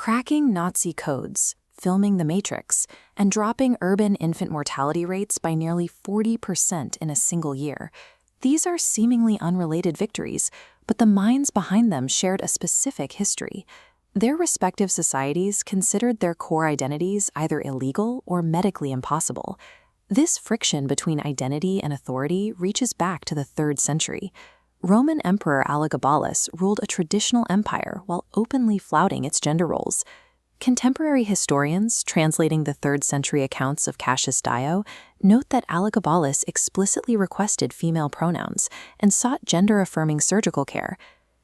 Cracking Nazi codes, filming The Matrix, and dropping urban infant mortality rates by nearly 40% in a single year. These are seemingly unrelated victories, but the minds behind them shared a specific history. Their respective societies considered their core identities either illegal or medically impossible. This friction between identity and authority reaches back to the 3rd century. Roman Emperor Elagabalus ruled a traditional empire while openly flouting its gender roles. Contemporary historians, translating the 3rd century accounts of Cassius Dio, note that Elagabalus explicitly requested female pronouns and sought gender-affirming surgical care.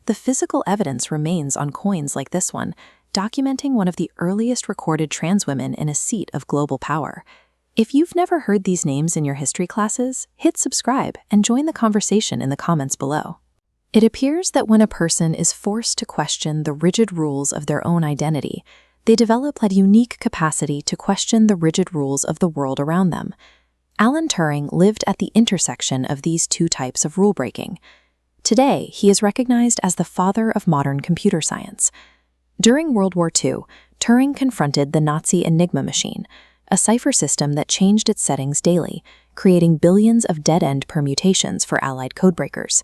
The physical evidence remains on coins like this one, documenting one of the earliest recorded trans women in a seat of global power. If you've never heard these names in your history classes, hit subscribe and join the conversation in the comments below. It appears that when a person is forced to question the rigid rules of their own identity, they develop a unique capacity to question the rigid rules of the world around them. Alan Turing lived at the intersection of these two types of rule-breaking. Today, he is recognized as the father of modern computer science. During World War II, Turing confronted the Nazi Enigma machine, a cipher system that changed its settings daily, creating billions of dead-end permutations for Allied codebreakers.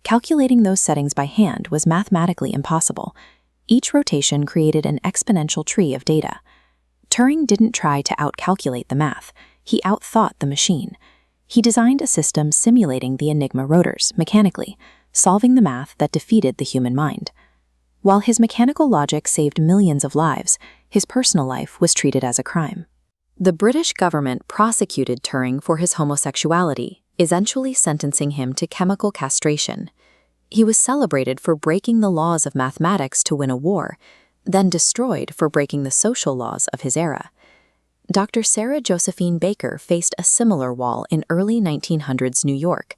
Calculating those settings by hand was mathematically impossible. Each rotation created an exponential tree of data. Turing didn't try to outcalculate the math, he outthought the machine. He designed a system simulating the Enigma rotors mechanically, solving the math that defeated the human mind. While his mechanical logic saved millions of lives, his personal life was treated as a crime. The British government prosecuted Turing for his homosexuality, eventually sentencing him to chemical castration. He was celebrated for breaking the laws of mathematics to win a war, then destroyed for breaking the social laws of his era. Dr. Sarah Josephine Baker faced a similar wall in early 1900s New York.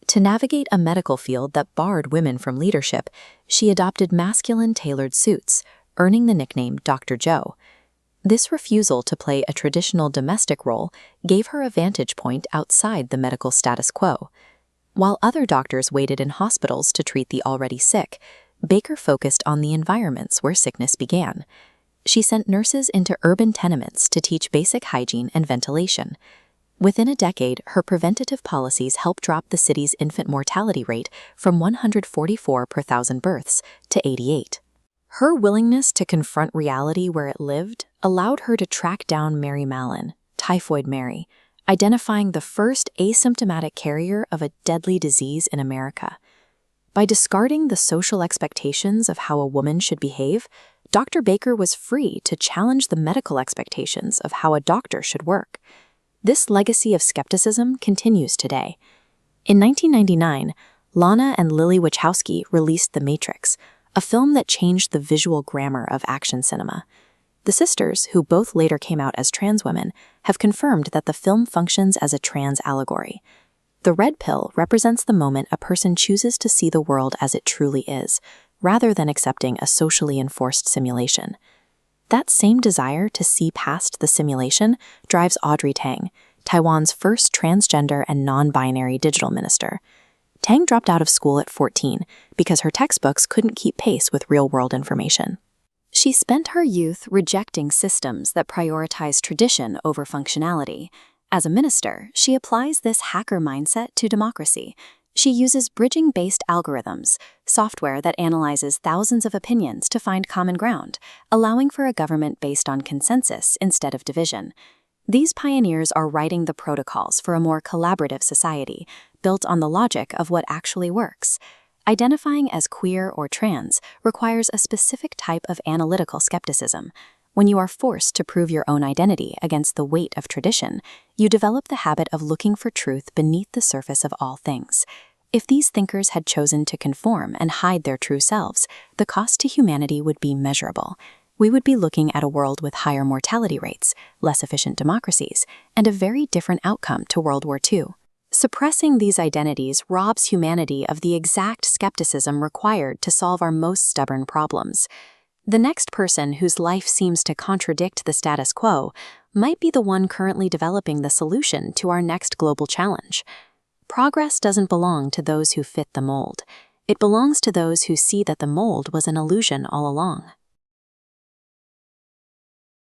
To navigate a medical field that barred women from leadership, she adopted masculine tailored suits, earning the nickname Dr. Joe. This refusal to play a traditional domestic role gave her a vantage point outside the medical status quo. While other doctors waited in hospitals to treat the already sick, Baker focused on the environments where sickness began. She sent nurses into urban tenements to teach basic hygiene and ventilation. Within a decade, her preventative policies helped drop the city's infant mortality rate from 144 per 1,000 births to 88. Her willingness to confront reality where it lived allowed her to track down Mary Mallon, Typhoid Mary, identifying the first asymptomatic carrier of a deadly disease in America. By discarding the social expectations of how a woman should behave, Dr. Baker was free to challenge the medical expectations of how a doctor should work. This legacy of skepticism continues today. In 1999, Lana and Lily Wachowski released The Matrix, a film that changed the visual grammar of action cinema. The sisters, who both later came out as trans women, have confirmed that the film functions as a trans allegory. The red pill represents the moment a person chooses to see the world as it truly is, rather than accepting a socially enforced simulation. That same desire to see past the simulation drives Audrey Tang, Taiwan's first transgender and non-binary digital minister. Tang dropped out of school at 14 because her textbooks couldn't keep pace with real-world information. She spent her youth rejecting systems that prioritize tradition over functionality. As a minister, she applies this hacker mindset to democracy. She uses bridging-based algorithms, software that analyzes thousands of opinions to find common ground, allowing for a government based on consensus instead of division. These pioneers are writing the protocols for a more collaborative society, built on the logic of what actually works. Identifying as queer or trans requires a specific type of analytical skepticism. When you are forced to prove your own identity against the weight of tradition, you develop the habit of looking for truth beneath the surface of all things. If these thinkers had chosen to conform and hide their true selves, the cost to humanity would be measurable. We would be looking at a world with higher mortality rates, less efficient democracies, and a very different outcome to World War II. Suppressing these identities robs humanity of the exact skepticism required to solve our most stubborn problems. The next person whose life seems to contradict the status quo might be the one currently developing the solution to our next global challenge. Progress doesn't belong to those who fit the mold. It belongs to those who see that the mold was an illusion all along.